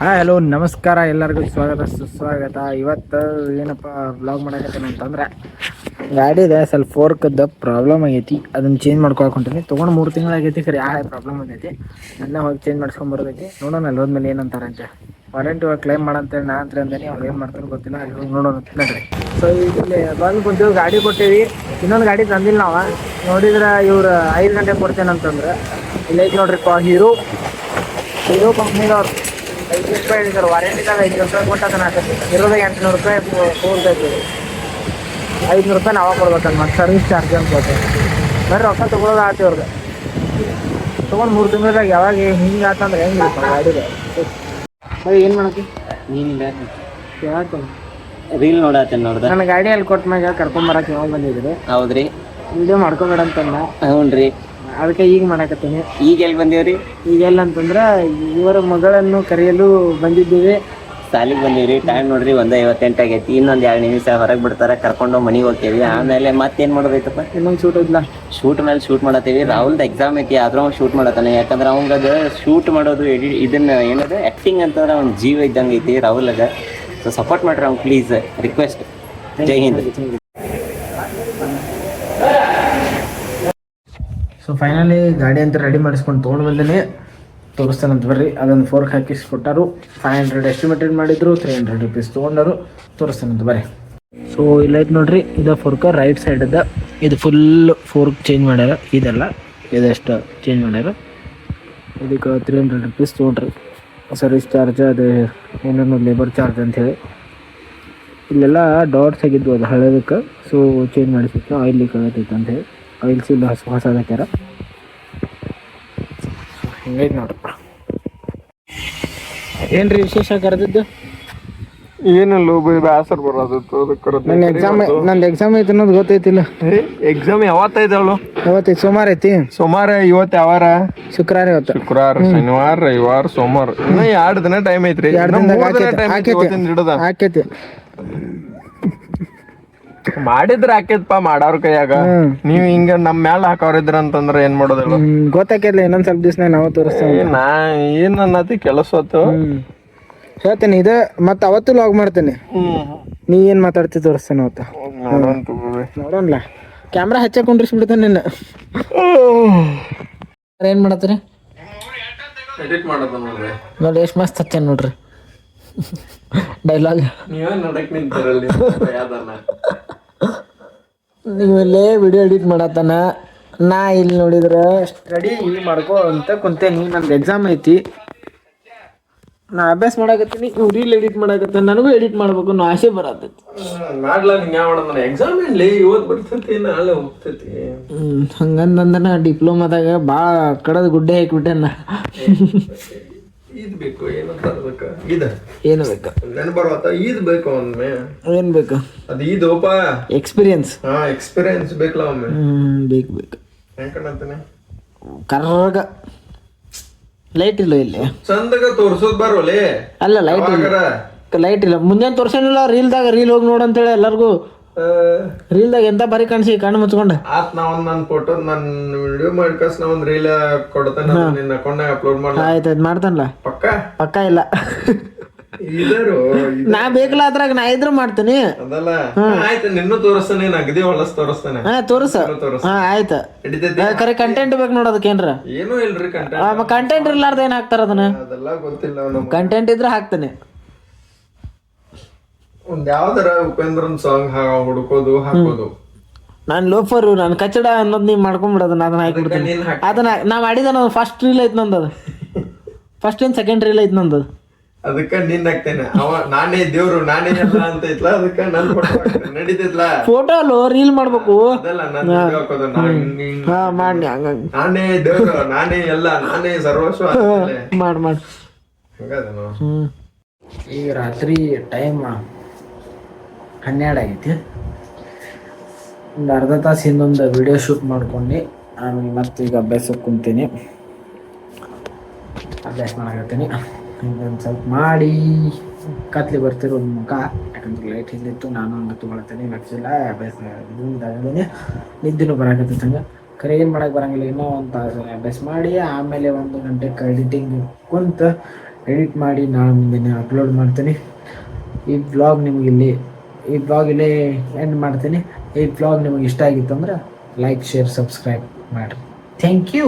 Hello ನಮಸ್ಕಾರ ಎಲ್ಲರಿಗೂ ಸ್ವಾಗತ ಸುಸ್ವಾಗತ. ಇವತ್ತು ಏನಪ್ಪ ಬ್ಲಾಗ್ ಮಾಡಕತ್ತೇನೆ ಅಂತಂದ್ರೆ ಗಾಡಿ ಇದೆ ಸ್ವಲ್ಪ ಫೋರ್ಕ್ದ ಪ್ರಾಬ್ಲಮ್ ಆಗೈತಿ. ಅದನ್ನ ಚೇಂಜ್ ಮಾಡ್ಕೊಳಕ್ ಹೊಂಟೀನಿ. ತೊಗೊಂಡು 3 ತಿಂಗಳಾಗೈತಿ. ಸರಿ ಯಾವ ಪ್ರಾಬ್ಲಮ್ ಆಗೈತಿ ಅದನ್ನ ಹೋಗಿ ಚೇಂಜ್ ಮಾಡ್ಸ್ಕೊಂಡ್ ಬರೋದೈತಿ. ನೋಡೋಣ ಅಲ್ಲಿ ಹೋದ್ಮೇಲೆ ಏನಂತಾರಂತೆ. ವಾರಂಟಿ ಕ್ಲೈಮ್ ಮಾಡಂತೇಳಿ ನಾ ಅಂತ ಅಂದೇನಿ. ಅವ್ರು ಏನು ಮಾಡ್ತಾರೋ ಗೊತ್ತಿಲ್ಲ. ಅಲ್ಲಿ ಹೋಗಿ ನೋಡೋಣ ನಡ್ರಿ. ಸೊ ಇಲ್ಲಿ ಬಂದು ಕುಂತೀವಿ, ಗಾಡಿ ಕೊಟ್ಟೇವಿ. ಇನ್ನೊಂದು ಗಾಡಿ ತಂದಿಲ್ಲ ನಾವು. ನೋಡಿದ್ರೆ ಇವ್ರು 5 ಗಂಟೆಗೆ ಕೊಡ್ತೇನೆ ಅಂತಂದ್ರೆ ಇಲ್ಲೈತಿ ನೋಡ್ರಿಪ್ಪ ಹೀರೋ ಕಂಪ್ನಿದವ್ರು. 5 ರೂಪಾಯಿ ಹೇಳಿದ್ರು ವಾರಂಟಿದಾಗ. 5 ರೂಪಾಯಿ ಕೊಟ್ಟು ಅದನ್ನ ಇರೋದಾಗ 800 ರೂಪಾಯಿ ಹೋಗ್ತೈತಿ. 500 ರೂಪಾಯಿ ನಾವಾಗ ಕೊಡ್ಬೇಕಂತ ಮತ್ತು ಸರ್ವಿಸ್ ಚಾರ್ಜ್ ಅಂತ ಕೊಡ್ತೇವೆ. ಬರ್ರಿ ರೊಕ್ಕ ತೊಗೊಳೋದು ಆಯ್ತು ಇವ್ರಿಗೆ. ತೊಗೊಂಡು 3 ತಿಂಗಳದಾಗ ಯಾವಾಗ ಹಿಂಗೆ ಆತಂದ್ರೆ ಹೆಂಗಿರುತ್ತೆ ಗಾಡಿಗೆ. ಏನು ಮಾಡತ್ತಿ? ನೀನಿಲ್ಲ ಯಾಕೆ ರೀಲ್ ನೋಡತ್ತೇನೆ ನೋಡ್ದ. ನನ್ನ ಗಾಡಿ ಅಲ್ಲಿ ಕೊಟ್ಟ ಮ್ಯಾಗ ಕರ್ಕೊಂಬರಕ್ಕೆ ಯಾವಾಗ ಬಂದಿದ್ರಿ? ಹೌದ್ರಿ, ವಿಡಿಯೋ ಮಾಡ್ಕೊಬೇಡ ಅಂತಂದ. ಹ್ಞೂನ್ರಿ. ಅದಕ್ಕೆ ಈಗ ಮಾಡಕತ್ತೀನಿ. ಈಗ ಎಲ್ಲಿ ಬಂದೇವ್ರಿ? ಈಗೆಲ್ಲ ಅಂತಂದ್ರೆ ಇವರ ಮಗಳನ್ನು ಕರೆಯಲು ಬಂದಿದ್ದೀವಿ. ಸಾಲಿಗೆ ಬಂದೀವ್ರಿ. ಟೈಮ್ ನೋಡ್ರಿ 1:58 ಆಗೈತಿ. ಇನ್ನೊಂದು 2 ನಿಮಿಷ ಹೊರಗೆ ಬಿಡ್ತಾರ, ಕರ್ಕೊಂಡು ಮನೆಗೆ ಹೋಗ್ತೇವಿ. ಆಮೇಲೆ ಮತ್ತೇನ್ ಮಾಡೋದೈತಪ್ಪ? ಇನ್ನೊಂದು ಶೂಟ್ ಐತ್ಲಾ, ಶೂಟ್ ಮೇಲೆ ಶೂಟ್ ಮಾಡತ್ತೀವಿ. ರಾಹುಲ್ದ ಎಕ್ಸಾಮ್ ಐತಿ, ಆದ್ರೂ ಅವ್ನು ಶೂಟ್ ಮಾಡತ್ತಾನೆ. ಯಾಕಂದ್ರೆ ಅವಂಗದ ಶೂಟ್ ಮಾಡೋದು ಇದನ್ನ ಏನದು ಆಕ್ಟಿಂಗ್ ಅಂತಂದ್ರೆ ಅವ್ನ ಜೀವ ಇದ್ದಂಗೆ ಐತಿ ರಾಹುಲ್ಗ. ಸೊ ಸಪೋರ್ಟ್ ಮಾಡ್ರಿ ಅವ್ನು, please request. Jai Hind. So finally ಗಾಡಿ ಅಂತ ರೆಡಿ ಮಾಡಿಸ್ಕೊಂಡು ತೊಗೊಂಡು ಬಂದೇನೆ. ತೋರಿಸ್ತಾನಂತ ಬರ್ರಿ. ಅದೊಂದು ಫೋರ್ಕ್ ಹಾಕಿಸ್ಕೊಟ್ಟಾರು. 500 ಎಸ್ಟಿಮೇಟೆಡ್ ಮಾಡಿದ್ರು. 300 ರೂಪೀಸ್ ತೊಗೊಂಡರು. ತೋರಿಸ್ತಾನಂತ ಬರ್ರಿ. ಸೊ ಇಲ್ಲೈತೆ ನೋಡ್ರಿ, ಇದು ಫೋರ್ಕ್ ರೈಟ್ ಸೈಡದ. ಇದು ಫುಲ್ ಫೋರ್ಕ್ ಚೇಂಜ್ ಮಾಡ್ಯಾರ. ಇದೆಲ್ಲ ಇದಷ್ಟು ಚೇಂಜ್ ಮಾಡ್ಯಾರ. ಇದಕ್ಕೆ 300 ರೂಪೀಸ್ ತೊಗೊಂಡ್ರಿ. ಸರ್ವಿಸ್ ಚಾರ್ಜ್, ಅದು ಏನೇನು ಲೇಬರ್ ಚಾರ್ಜ್ ಅಂಥೇಳಿ. ಇಲ್ಲೆಲ್ಲ ಡಾಟ್ಸ್ ಆಗಿದ್ವು ಅದು ಹಳೇದಕ್ಕೆ. ಸೊ ಚೇಂಜ್ ಮಾಡಿಸಿತ್ತು. ಆಯಿಲ್ ಲೀಕ್ ಆಗತ್ತೈತೆ ಅಂಥೇಳಿ ಆಯಿಲ್ ಸೀಲ್ ಹೊಸದು ಹಾಕ್ಯಾರ. ಹಿಂಗೈತೆ ನೋಡ್ರಪ್ಪ. ಏನ್ರಿ ವಿಶೇಷ ಕರೆದಿದ್ದು? ಏನಲ್ಲ ಬ್ಯಾಸರ್ ಬರೋದು. ನಂದು ಎಕ್ಸಾಮ್ ಐತಿ ಅನ್ನೋದು ಗೊತ್ತೈತಿಲ್ಲ. ಎಕ್ಸಾಮ್ ಯಾವತ್ತೈತೆ ಅವಳು? ಯಾವತ್ತೈತಿ? ಸೋಮವಾರ ಐತಿ. ಸೋಮವಾರ. ಇವತ್ತು ಯಾವಾರ? ಶುಕ್ರವಾರ. ಇವತ್ತು ಶುಕ್ರವಾರ, ಶನಿವಾರ, ರವಿವಾರ, ಸೋಮವಾರ. ಇನ್ನ 2 ದಿನ ಟೈಮ್ ಐತ್ರಿ. ಆಕೇತಿ ಮಾಡಿದ್ರ ಆಕೇತ್ಪಾ ಮಾಡವ್ರ ಕೈಯಾಗ. ನೀವ್ ಹಿಂಗ ನಮ್ ಮ್ಯಾಲ ಹಾಕವ್ರಿದ್ರ ಅಂತಂದ್ರ ಏನ್ ಮಾಡೋದಿಲ್ಲ. ಗೊತ್ತಾಕೈತಿಲ್ಲ. ಇನ್ನೊಂದ್ ಸ್ವಲ್ಪ ದಿವ್ಸ ನಾವು ತೋರಿಸ್ತೇವೆ. ನಾ ಏನ್ ಅನ್ನತಿ ಕೆಲಸ ಹೊತ್ತು ಹೇಳ್ತೇನೆ. ಇದು ಮತ್ತೆ ಅವತ್ತು ಲಾಗ್ ಮಾಡ್ತೇನೆ. ನೀ ಏನ್ ಮಾತಾಡ್ತಿ ತೋರಿಸ್ತೇನೆ ಅವತ್ತು. ನೋಡೋಣ. ಕ್ಯಾಮ್ರಾ ಹಚ್ಚ ಕುಂಡ್ರಿಸ್ಬಿಡ್ತೇನೆ ನಿನ್ನ. ಏನ್ ಮಾಡತ್ತೀರಿ? ಎಡಿಟ್ ಮಾಡೋದು ನೋಡ್ರಿ. ನೋಡಿ ಎಷ್ಟು ಮಸ್ತ್ ಹಚ್ಚ ನೋಡ್ರಿ ಡೈಲಾಗ್. ನೀವು ಇಲ್ಲೇ ವಿಡಿಯೋ ಎಡಿಟ್ ಮಾಡತ್ತಾನ. ನಾ ಇಲ್ಲಿ ನೋಡಿದ್ರೆ ಸ್ಟಡಿ ಇಲ್ಲಿ ಮಾಡ್ಕೋ ಅಂತ ಕುಂತೇನಿ. ನಂದು ಎಕ್ಸಾಮ್ ಐತಿ. ನಾ ಅಭ್ಯಾಸ ಮಾಡಕತ್ತೀನಿ. ಇವ್ ರೀಲ್ ಎಡಿಟ್ ಮಾಡಕತ್ತ. ನನಗೂ ಎಡಿಟ್ ಮಾಡ್ಬೇಕು ಅನ್ನೋ ಆಸೆ ಬರತೈತಿ. ಎಕ್ಸಾಮ್ ಏನ್ಲಿ ಇವತ್ತು ಬರ್ತೈತಿ, ನಾಳೆ ಹೋಗ್ತೈತಿ. ಹಂಗಂದಂದನ ಡಿಪ್ಲೊಮಾದಾಗ ಭಾಳ ಕಡದ ಗುಡ್ಡೆ ಹಾಕಿಬಿಟ್ಟೆನ. ಇದ್ ಬೇಕು ಏನಂತ ಏನು ಬೇಕು ನೆನಪರ್ವತ್ತ. ಇದ್ ಬೇಕು ಒಮ್ಮೆ. ಏನ್ ಬೇಕು? ಅದು ಇದೋಪ ಎಕ್ಸ್ಪೀರಿಯನ್ಸ್. ಎಕ್ಸ್ಪೀರಿಯನ್ಸ್ ಬೇಕಲ್ಲ ಒಮ್ಮೆ. ಬೇಕು ಬೇಕು. ಹೆಂಗ್ ಕಾಣತ್ತಾನೆ? ಕರ್ರಗ ಲೈಟ್ ಇಲ್ಲ ಇಲ್ಲಿ. ಚಂದಾಗ ತೋರ್ಸೋದ್ ಬರೋಲೆ. ಅಲ್ಲ ಲೈಟ್ ಇಲ್ಲ. ಲೈಟ್ ಇಲ್ಲ. ಮುಂಜಾನೆ ತೋರ್ಸೇನಿಲ್ಲ. ರೀಲ್ದಾಗ ರೀಲ್ ಹೋಗಿ ನೋಡಂತೇಳಿ ಎಲ್ಲರಿಗೂ. ರೀಲ್ದಾಗ ಎಂತ ಬಾರಿ ಕಾಣಿಸಿ ಕಣ್ಣು ಮುಚ್ಕೊಂಡ. ಆತ್ ನಾ ಒಂದ್ ಫೋಟೋ ನನ್ ವಿಡಿಯೋ ಮಾಡ್ಕಸ್ ನಾ ಒಂದ್ ರೀಲ್ ಕೊಡ್ತೇನೆ. ನಿನ್ನ ಅಕೌಂಟ್ ಅಪ್ಲೋಡ್ ಮಾಡ. ಆಯ್ತು ಮಾಡ್ತಾನಲ್ಲ. ಪಕ್ಕ ಇಲ್ಲ. ಇದರು ನಾ ಬೇಕಲ್ಲ ಅದ್ರಾಗ ನಾ ಇದ್ರು ಮಾಡ್ತೀನಿ. ಅದಲ್ಲ ಆಯ್ತು. ನಿನ್ನೂ ತೋರಿಸ್ತಾನೆ. ನಗದಿ ಹೊಲಸ್ ತೋರಿಸ್ತಾನೆ. ತೋರಿಸ. ಆಯ್ತು. ಖರೆ ಕಂಟೆಂಟ್ ಬೇಕು ನೋಡೋದಕ್ಕೇನ್ರ? ಏನೂ ಇಲ್ರಿ ಕಂಟೆಂಟ್. ಕಂಟೆಂಟ್ ಇರ್ಲಾರ್ದ ಏನ್ ಹಾಕ್ತಾರ ಅದನ್ನ? ಅದೆಲ್ಲ ಗೊತ್ತಿಲ್ಲ. ಕಂಟೆಂಟ್ ಇದ್ರೆ ಹಾಕ್ತಾನೆ. ಒಂದ್ ಯಾವ್ದಾರ ಉಪೇಂದ್ರನ್ ಸಾಂಗ್ ಹುಡ್ಕೋದು ಹಾಕೋದು. ನಾನ್ ಲೋಫರು, ನಾನ್ ಕಚಡ ಅನ್ನೋದ್ ನೀವ್ ಮಾಡ್ಕೊಂಡ್ಬಿಡೋದು. ಅದನ್ನ ಹಾಕಿಬಿಡ್ತೇನೆ. ಅದನ್ನ ನಾ ಮಾಡಿದ ಫಸ್ಟ್ ರೀಲ್ ಐತ್ ನಂದದು. ಫಸ್ಟ್ ಏನ್ ಸೆಕೆಂಡ್ ರೀಲ್ ಐತ್ ನಂದದು. ಅದಕ್ಕ ನಿನ್ ಹಾಕ್ತೇನೆ. ನಾನೇ ದೇವ್ರು ನಾನೇ ಎಲ್ಲ ಅಂತ ಐತ್ಲ. ಅದಕ್ಕ ನನ್ ಫೋಟೋ ನಡೀತೈತ್ಲ. ಫೋಟೋ ಅಲ್ಲೋ ರೀಲ್ ಮಾಡ್ಬೇಕು. ಅದಲ್ಲ ನಾನು ಹಾಕೋದು. ಮಾಡಿ ಹಂಗ ನಾನೇ ದೇವ್ರು, ನಾನೇ ಎಲ್ಲ, ನಾನೇ ಸರ್ವಸ್ವ ಮಾಡಿ ಹಂಗದನು. ಈಗ ರಾತ್ರಿ ಟೈಮ್ 12 ಆಗೈತಿ. ಒಂದು ಅರ್ಧ ತಾಸು ಹಿಂದೊಂದು ವಿಡಿಯೋ ಶೂಟ್ ಮಾಡ್ಕೊಂಡು ಆಮೇಲೆ ಮತ್ತೆ ಈಗ ಅಭ್ಯಾಸಕ್ಕೆ ಕುಂತೀನಿ. ಅಭ್ಯಾಸ ಮಾಡಕತ್ತೀನಿ. ಒಂದು ಸ್ವಲ್ಪ ಮಾಡಿ ಕತ್ಲಿ ಬರ್ತಿರೋ ಒಂದು ಮುಖ. ಯಾಕಂದ್ರೆ ಲೈಟ್ ಹಿಂದಿತ್ತು. ನಾನು ಹಂಗೆ ತೊಗೊಳತ್ತೇನೆ. ಲಕ್ಷಿಲ್ಲ ಅಭ್ಯಾಸ ಇದಾಗದೇನೆ. ನಿದ್ದೆನೂ ಬರಾಕತ್ತೈತೆ. ಹಂಗೆ ಖರೆ ಏನು ಮಾಡಕ್ಕೆ ಬರಂಗಿಲ್ಲ. ಇನ್ನೂ ಒಂದು ತಾಸು ಅಭ್ಯಾಸ ಮಾಡಿ ಆಮೇಲೆ 1 ಗಂಟೆಗೆ ಎಡಿಟಿಂಗ್ ಕುಂತು ಎಡಿಟ್ ಮಾಡಿ ನಾಳೆ ಮುಂದೆ ಅಪ್ಲೋಡ್ ಮಾಡ್ತೀನಿ. ಈ ಬ್ಲಾಗ್ ಇಲ್ಲೇ ಎಂಡ್ ಮಾಡ್ತೀನಿ. ಈ ಬ್ಲಾಗ್ ನಿಮಗೆ ಇಷ್ಟ ಆಗಿತ್ತು ಅಂದ್ರೆ ಲೈಕ್, ಶೇರ್, ಸಬ್ಸ್ಕ್ರೈಬ್ ಮಾಡಿರಿ. Thank you.